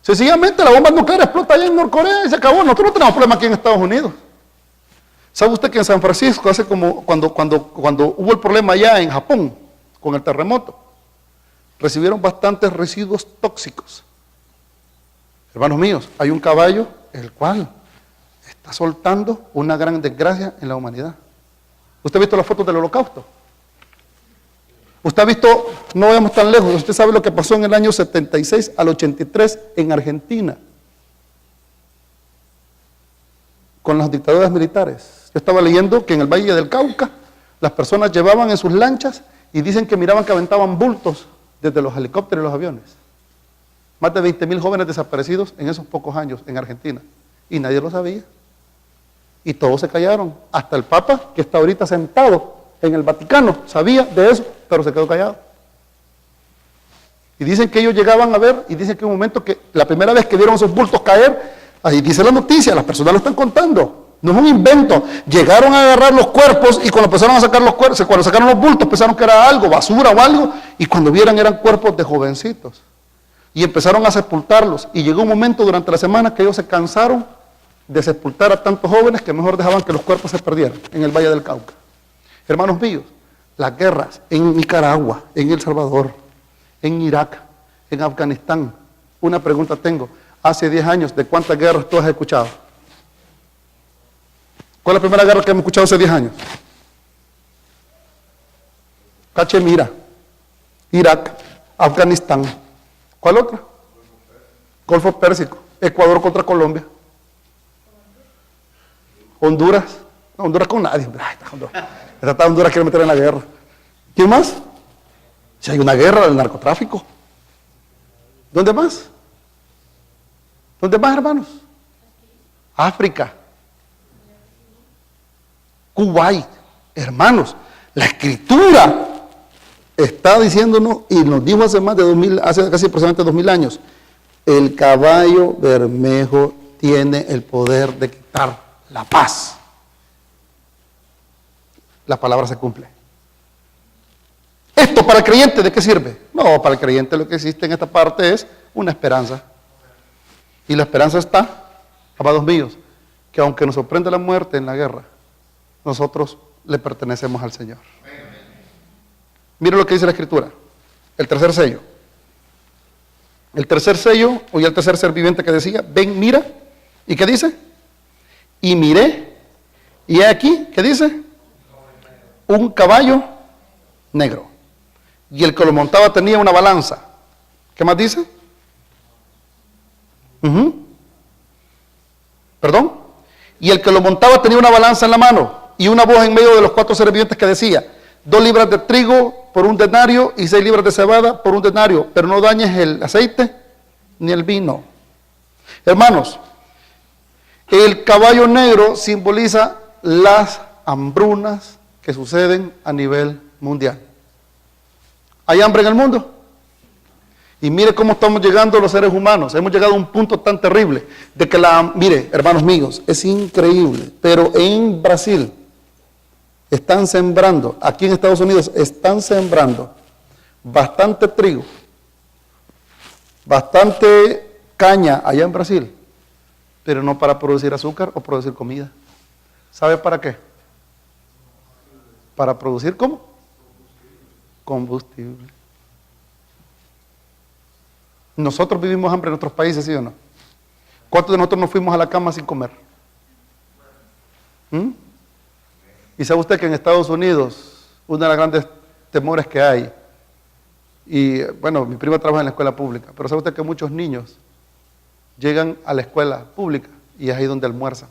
Sencillamente la bomba nuclear explota allá en Norcorea y se acabó. Nosotros no tenemos problema aquí en Estados Unidos. ¿Sabe usted que en San Francisco, hace como cuando hubo el problema allá en Japón, con el terremoto, recibieron bastantes residuos tóxicos? Hermanos míos, hay un caballo el cual está soltando una gran desgracia en la humanidad. ¿Usted ha visto las fotos del Holocausto? Usted ha visto, no vayamos tan lejos, usted sabe lo que pasó en el año 76 al 83 en Argentina, con las dictaduras militares. Yo estaba leyendo que en el Valle del Cauca, las personas llevaban en sus lanchas y dicen que miraban que aventaban bultos desde los helicópteros y los aviones. Más de 20,000 jóvenes desaparecidos en esos pocos años en Argentina. Y nadie lo sabía. Y todos se callaron. Hasta el Papa, que está ahorita sentado en el Vaticano, sabía de eso, pero se quedó callado. Y dicen que ellos llegaban a ver, y dicen que en un momento que la primera vez que vieron esos bultos caer, ahí dice la noticia, las personas lo están contando. No es un invento. Llegaron a agarrar los cuerpos y cuando empezaron a sacar los cuerpos, cuando sacaron los bultos, pensaron que era algo, basura o algo, y cuando vieran eran cuerpos de jovencitos. Y empezaron a sepultarlos. Y llegó un momento durante la semana que ellos se cansaron de sepultar a tantos jóvenes que mejor dejaban que los cuerpos se perdieran en el Valle del Cauca. Hermanos míos, las guerras en Nicaragua, en El Salvador, en Irak, en Afganistán. Una pregunta tengo. Hace 10 años, ¿de cuántas guerras tú has escuchado? ¿Cuál es la primera guerra que hemos escuchado hace 10 años? Cachemira, Irak, Afganistán. ¿Cuál otra? Golfo Pérsico, Ecuador contra Colombia. Honduras. No, Honduras con nadie. Ay, esta Honduras quiere meter en la guerra. ¿Quién más? Si hay una guerra del narcotráfico. ¿Dónde más? ¿Dónde más, hermanos? África. Kuwait. Hermanos, la Escritura está diciéndonos, y nos dijo hace más de 2000, hace casi aproximadamente 2000 años, el caballo bermejo tiene el poder de quitar la paz. La palabra se cumple. ¿Esto para el creyente de qué sirve? No, para el creyente lo que existe en esta parte es una esperanza. Y la esperanza está, amados míos, que aunque nos sorprenda la muerte en la guerra, nosotros le pertenecemos al Señor. Mire lo que dice la Escritura, el tercer sello. El tercer sello, o ya el tercer ser viviente que decía, ven, mira, ¿y qué dice? Y miré, y he aquí, ¿qué dice? Un caballo negro. Y el que lo montaba tenía una balanza. ¿Qué más dice? ¿Perdón? Y el que lo montaba tenía una balanza en la mano y una voz en medio de los 4 seres vivientes que decía, 2 libras de trigo por 1 denario y 6 libras de cebada por 1 denario, pero no dañes el aceite ni el vino. Hermanos, el caballo negro simboliza las hambrunas que suceden a nivel mundial. ¿Hay hambre en el mundo? Y mire cómo estamos llegando los seres humanos. Hemos llegado a un punto tan terrible de que mire, hermanos míos, es increíble, pero en Brasil están sembrando, aquí en Estados Unidos están sembrando bastante trigo, bastante caña allá en Brasil, pero no para producir azúcar o producir comida. ¿Sabe para qué? Para producir ¿cómo? Combustible. Nosotros vivimos hambre en nuestros países, ¿sí o no? ¿Cuántos de nosotros nos fuimos a la cama sin comer? ¿Mm? ¿Y sabe usted que en Estados Unidos, una de las grandes temores que hay, y bueno, mi prima trabaja en la escuela pública, pero sabe usted que muchos niños llegan a la escuela pública y es ahí donde almuerzan?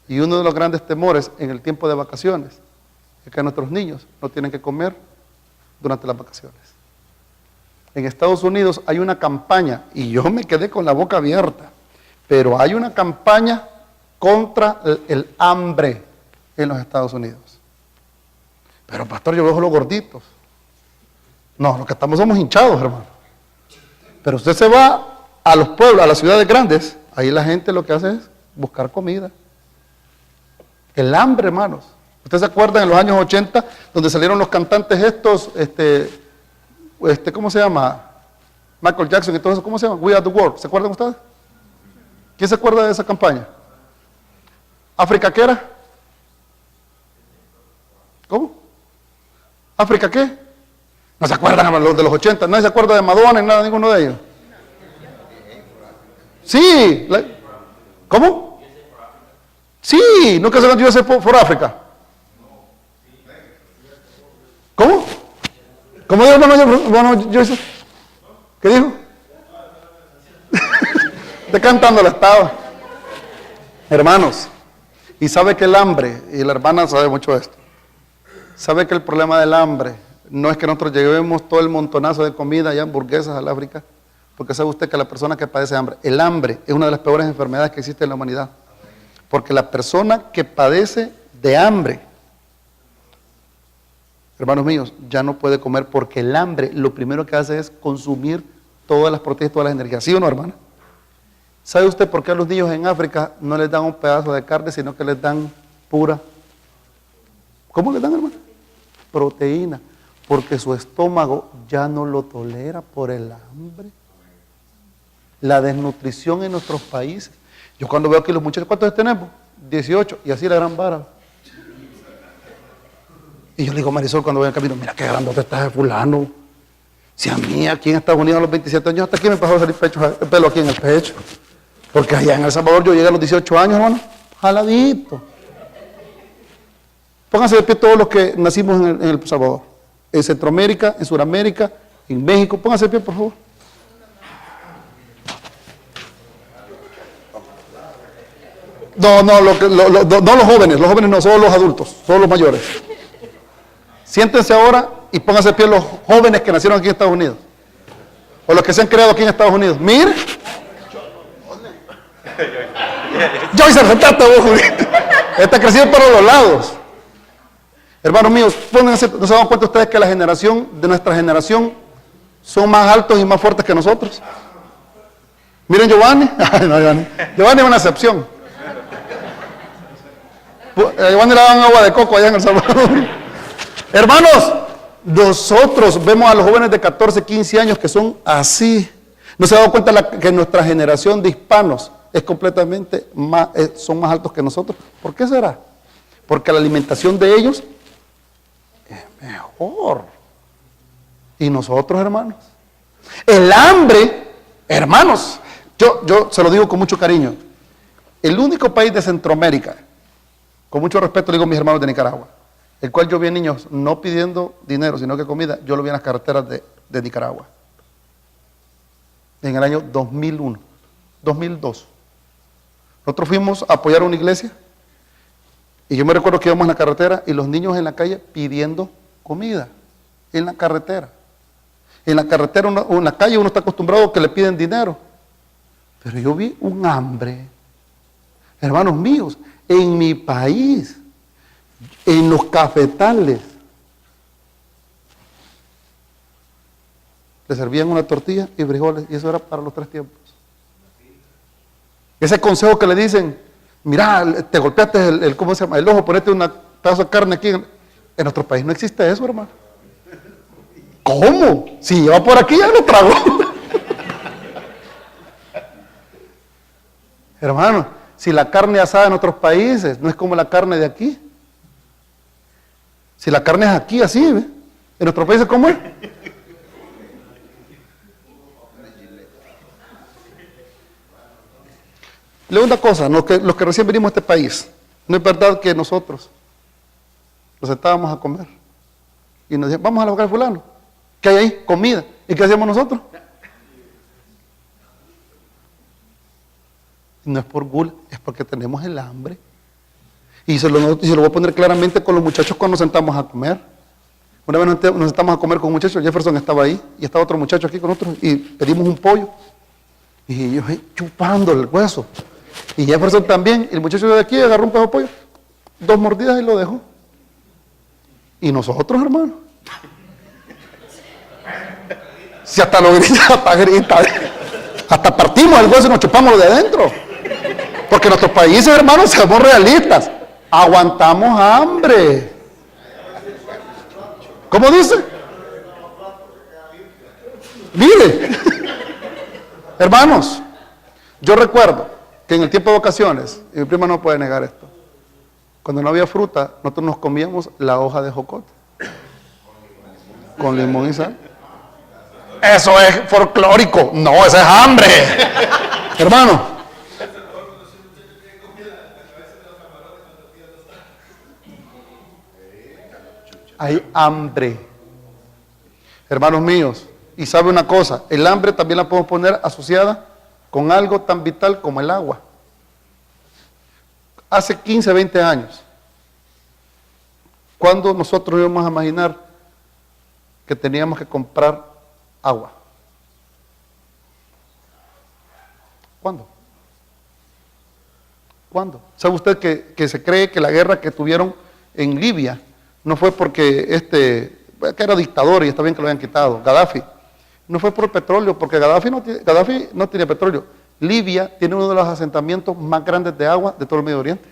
Y uno de los grandes temores en el tiempo de vacaciones es que nuestros niños no tienen que comer durante las vacaciones. En Estados Unidos hay una campaña, y yo me quedé con la boca abierta, pero hay una campaña contra el hambre en los Estados Unidos. Pero pastor, yo veo los gorditos. No, los que estamos somos hinchados, hermano. Pero usted se va a los pueblos, a las ciudades grandes, ahí la gente lo que hace es buscar comida. El hambre, hermanos. ¿Ustedes se acuerdan en los años 80, donde salieron los cantantes estos, ¿cómo se llama? Michael Jackson y todo eso, ¿cómo se llama? We Are the World, ¿se acuerdan ustedes? ¿Quién se acuerda de esa campaña? ¿África qué era? ¿Cómo? ¿África qué? No se acuerdan los de los 80, nadie se acuerda de Madonna ni nada, ninguno de ellos. Sí, ¿cómo? Sí, nunca se lo USA for Africa. ¿Cómo? ¿Cómo dijo hermano Joseph? ¿Qué dijo? Está cantando la estaba. Hermanos, y sabe que el hambre, y la hermana sabe mucho de esto, sabe que el problema del hambre no es que nosotros llevemos todo el montonazo de comida y hamburguesas al África, porque sabe usted que la persona que padece hambre, el hambre es una de las peores enfermedades que existe en la humanidad, porque la persona que padece de hambre, hermanos míos, ya no puede comer, porque el hambre lo primero que hace es consumir todas las proteínas, todas las energías. ¿Sí o no, hermana? ¿Sabe usted por qué a los niños en África no les dan un pedazo de carne, sino que les dan pura? ¿Cómo les dan, hermano? Proteína. Porque su estómago ya no lo tolera por el hambre. La desnutrición en nuestros países. Yo cuando veo aquí los muchachos, ¿cuántos tenemos? 18, y así la gran vara. Y yo le digo a Marisol cuando voy al camino, mira qué grandote está de fulano. Si a mí aquí en Estados Unidos a los 27 años, hasta aquí me pasó a salir pelo aquí en el pecho. Porque allá en El Salvador yo llegué a los 18 años, hermano, jaladito. Pónganse de pie todos los que nacimos en El Salvador. En Centroamérica, en Sudamérica, en México. Pónganse de pie, por favor. No, no los jóvenes no, solo los adultos, solo los mayores. Siéntense ahora y pónganse de pie los jóvenes que nacieron aquí en Estados Unidos. O los que se han creado aquí en Estados Unidos. Mire. Joyce, sentate vos. Está creciendo por los lados. Hermanos míos, pónganse, ¿no se dan cuenta ustedes que la generación de nuestra generación son más altos y más fuertes que nosotros? Miren Giovanni. No, Giovanni es una excepción. A Giovanni le daban agua de coco allá en El Salvador. Hermanos, nosotros vemos a los jóvenes de 14, 15 años que son así. ¿No se ha dado cuenta que nuestra generación de hispanos es completamente más, son más altos que nosotros? ¿Por qué será? Porque la alimentación de ellos es mejor. Y nosotros, hermanos, el hambre, hermanos, yo se lo digo con mucho cariño, el único país de Centroamérica, con mucho respeto le digo a mis hermanos de Nicaragua, el cual yo vi a niños no pidiendo dinero, sino que comida, yo lo vi en las carreteras de Nicaragua. En el año 2001, 2002. Nosotros fuimos a apoyar a una iglesia y yo me recuerdo que íbamos en la carretera y los niños en la calle pidiendo comida, en la carretera. En la carretera, en la calle uno está acostumbrado a que le piden dinero. Pero yo vi un hambre, hermanos míos, en mi país, en los cafetales. Le servían una tortilla y frijoles, y eso era para los 3 tiempos. Ese consejo que le dicen, mira, te golpeaste ¿cómo se llama? El ojo, ponete un pedazo de carne aquí. En nuestro país no existe eso, hermano. ¿Cómo? Si lleva por aquí ya lo tragó. Hermano, si la carne asada en otros países no es como la carne de aquí. Si la carne es aquí, así, ¿ve? En nuestros países, ¿cómo es? Le digo una cosa, los que recién venimos a este país, no es verdad que nosotros nos sentábamos a comer y nos decían, vamos a la boca de fulano, ¿qué hay ahí? Comida. ¿Y qué hacíamos nosotros? No es por gula, es porque tenemos el hambre. Y se lo voy a poner claramente con los muchachos cuando nos sentamos a comer. Una vez nos sentamos a comer con un muchacho, Jefferson estaba ahí, y estaba otro muchacho aquí con nosotros, y pedimos un pollo. Y yo chupando el hueso. Y Jefferson también, el muchacho de aquí agarró un pedazo de pollo, 2 mordidas y lo dejó. Y nosotros, hermano. Si hasta lo grita, hasta partimos el hueso y nos chupamos lo de adentro. Porque nuestros países, hermanos, somos realistas. Aguantamos hambre. ¿Cómo dice? Mire, hermanos, yo recuerdo que en el tiempo de vacaciones, y mi prima no puede negar esto, cuando no había fruta, nosotros nos comíamos la hoja de jocote con limón y sal. Eso es folclórico, no, eso es hambre, hermano. Hay hambre, hermanos míos. Y sabe una cosa, el hambre también la podemos poner asociada con algo tan vital como el agua. Hace 15, 20 años, ¿cuándo nosotros íbamos a imaginar que teníamos que comprar agua? ¿Cuándo? ¿Cuándo? ¿Sabe usted que se cree que la guerra que tuvieron en Libia no fue porque que era dictador y está bien que lo hayan quitado, Gaddafi? No fue por el petróleo, porque Gaddafi no tiene petróleo. Libia tiene uno de los asentamientos más grandes de agua de todo el Medio Oriente.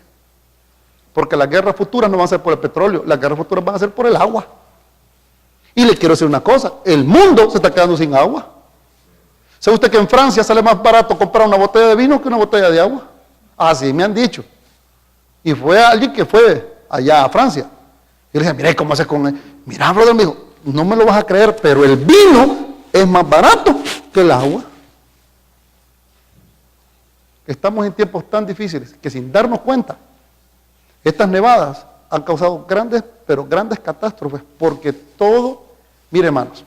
Porque las guerras futuras no van a ser por el petróleo, las guerras futuras van a ser por el agua. Y le quiero decir una cosa, el mundo se está quedando sin agua. ¿Sabe usted que en Francia sale más barato comprar una botella de vino que una botella de agua? Así me han dicho. Y fue alguien que fue allá a Francia. Y le dije, mira, ¿cómo haces con él? Mira, brother, me dijo, no me lo vas a creer, pero el vino es más barato que el agua. Estamos en tiempos tan difíciles que sin darnos cuenta, estas nevadas han causado grandes catástrofes, porque todo, mire hermanos,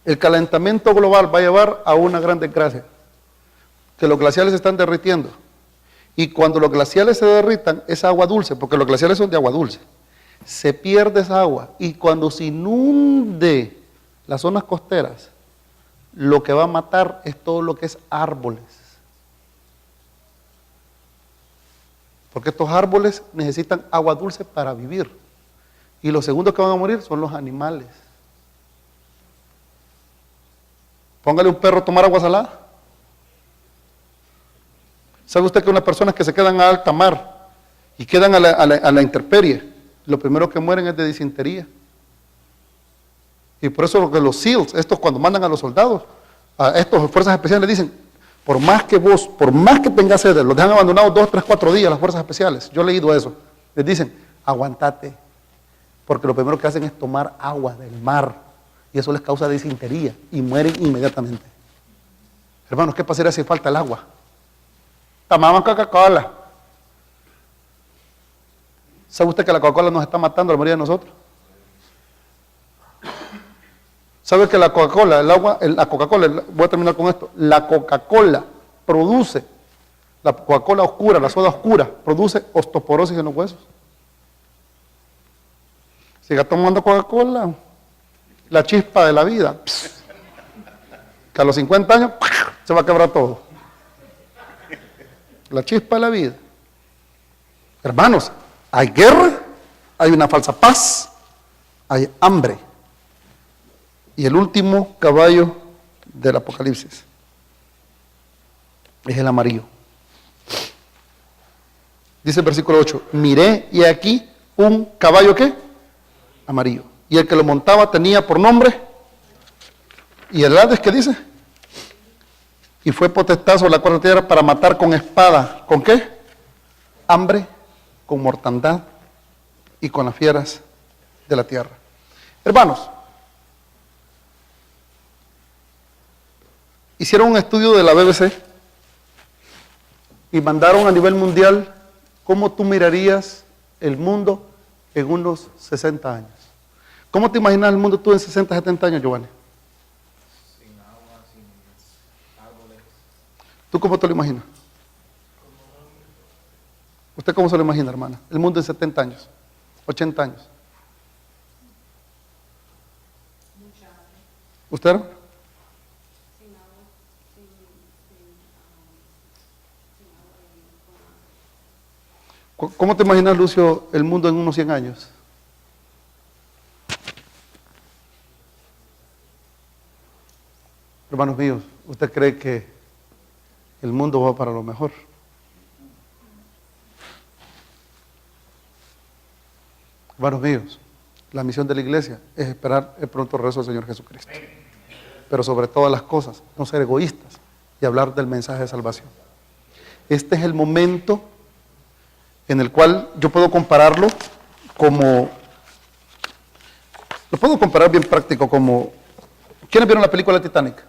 el calentamiento global va a llevar a una gran desgracia, que los glaciales se están derritiendo, y cuando los glaciales se derritan, esa agua dulce, porque los glaciales son de agua dulce, se pierde esa agua, y cuando se inunde las zonas costeras, lo que va a matar es todo lo que es árboles. Porque estos árboles necesitan agua dulce para vivir. Y los segundos que van a morir son los animales. Póngale un perro a tomar agua salada. ¿Sabe usted que unas personas que se quedan a alta mar y quedan a la intemperie, lo primero que mueren es de disentería? Y por eso que los SEALs, estos cuando mandan a los soldados, a estos fuerzas especiales, dicen, por más que tengas sed, los dejan abandonados 2, 3, 4 días las fuerzas especiales. Yo he leído eso. Les dicen, aguantate, porque lo primero que hacen es tomar agua del mar, y eso les causa disentería, y mueren inmediatamente. Hermanos, ¿qué pasaría si falta el agua? Tomaban Coca-Cola. ¿Sabe usted que la Coca-Cola nos está matando a la mayoría de nosotros? ¿Sabe que la Coca-Cola, voy a terminar con esto, la Coca-Cola produce, la Coca-Cola oscura, la soda oscura, produce osteoporosis en los huesos? Siga tomando Coca-Cola, la chispa de la vida, que a los 50 años se va a quebrar todo. La chispa de la vida. Hermanos, hay guerra, hay una falsa paz, hay hambre. Y el último caballo del Apocalipsis es el amarillo. Dice el versículo 8, miré y aquí un caballo ¿qué? Amarillo. Y el que lo montaba tenía por nombre, y el Hades, ¿qué dice? Y fue potestad sobre la cuarta tierra para matar con espada. ¿Con qué? Hambre, con mortandad y con las fieras de la tierra. Hermanos, hicieron un estudio de la BBC y mandaron a nivel mundial, ¿cómo tú mirarías el mundo en unos 60 años? ¿Cómo te imaginas el mundo tú en 60, 70 años, Giovanni? Sin agua, sin árboles. ¿Tú cómo te lo imaginas? ¿Usted cómo se lo imagina, hermana? El mundo en 70 años, 80 años. ¿Usted, hermano? ¿Cómo te imaginas, Lucio, el mundo en unos 100 años? Hermanos míos, ¿usted cree que el mundo va para lo mejor? Hermanos míos, la misión de la iglesia es esperar el pronto regreso del Señor Jesucristo. Pero sobre todas las cosas, no ser egoístas y hablar del mensaje de salvación. Este es el momento en el cual yo puedo compararlo como, lo puedo comparar bien práctico como, ¿quiénes vieron la película Titanic?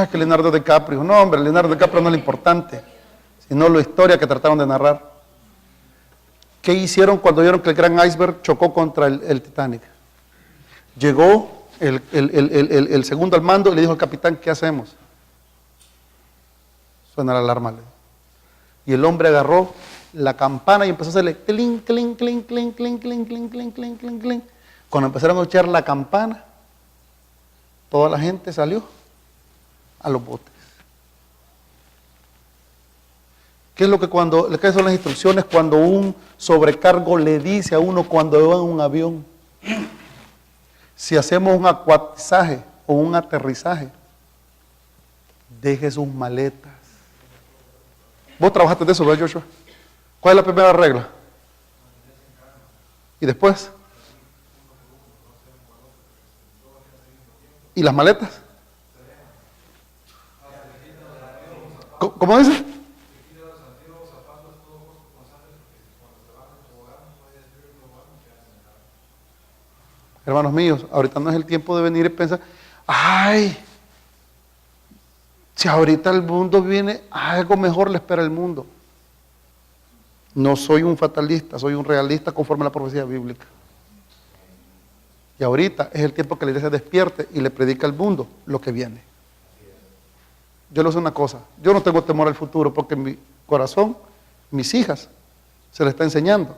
Que Leonardo DiCaprio. No, hombre, Leonardo DiCaprio no es lo importante, sino la historia que trataron de narrar. ¿Qué hicieron cuando vieron que el gran iceberg chocó contra el Titanic? Llegó el segundo al mando y le dijo al capitán, ¿qué hacemos? Suena la alarma. Y el hombre agarró la campana y empezó a hacerle clink, clink, clink, clink, clink, clink, clink, clink, clink, clink, clink. Cuando empezaron a echar la campana, toda la gente salió a los botes. ¿Qué es lo que qué son las instrucciones cuando un sobrecargo le dice a uno cuando va en un avión? Si hacemos un acuatizaje o un aterrizaje, deje sus maletas. Vos trabajaste de eso, ¿verdad, Joshua? ¿Cuál es la primera regla? ¿Y después? ¿Y las maletas? ¿Cómo dice? Hermanos míos, ahorita no es el tiempo de venir y pensar, si ahorita el mundo viene, algo mejor le espera el mundo. No soy un fatalista, soy un realista conforme a la profecía bíblica. Y ahorita es el tiempo que la iglesia despierte y le predica al mundo lo que viene. Yo le sé una cosa, yo no tengo temor al futuro porque en mi corazón, mis hijas, se les está enseñando.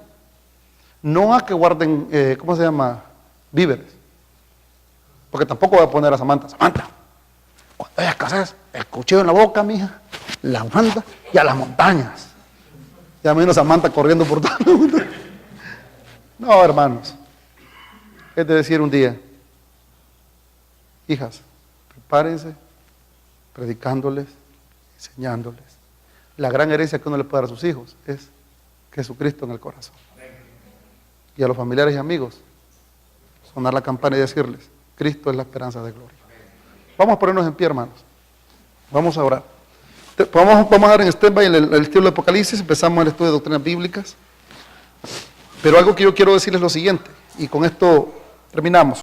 No a que guarden, ¿cómo se llama? Víveres. Porque tampoco voy a poner a Samantha, cuando haya escasez, el cuchillo en la boca, mija, la manda y a las montañas. Ya me vino Samantha corriendo por todo el mundo. No, hermanos. Es de decir un día, hijas, prepárense, predicándoles, enseñándoles. La gran herencia que uno le puede dar a sus hijos es Jesucristo en el corazón. Y a los familiares y amigos, sonar la campana y decirles, Cristo es la esperanza de gloria. Vamos a ponernos en pie, hermanos. Vamos a orar. Vamos a dar en stand-by el estudio de Apocalipsis, empezamos el estudio de doctrinas bíblicas. Pero algo que yo quiero decirles es lo siguiente, y con esto terminamos.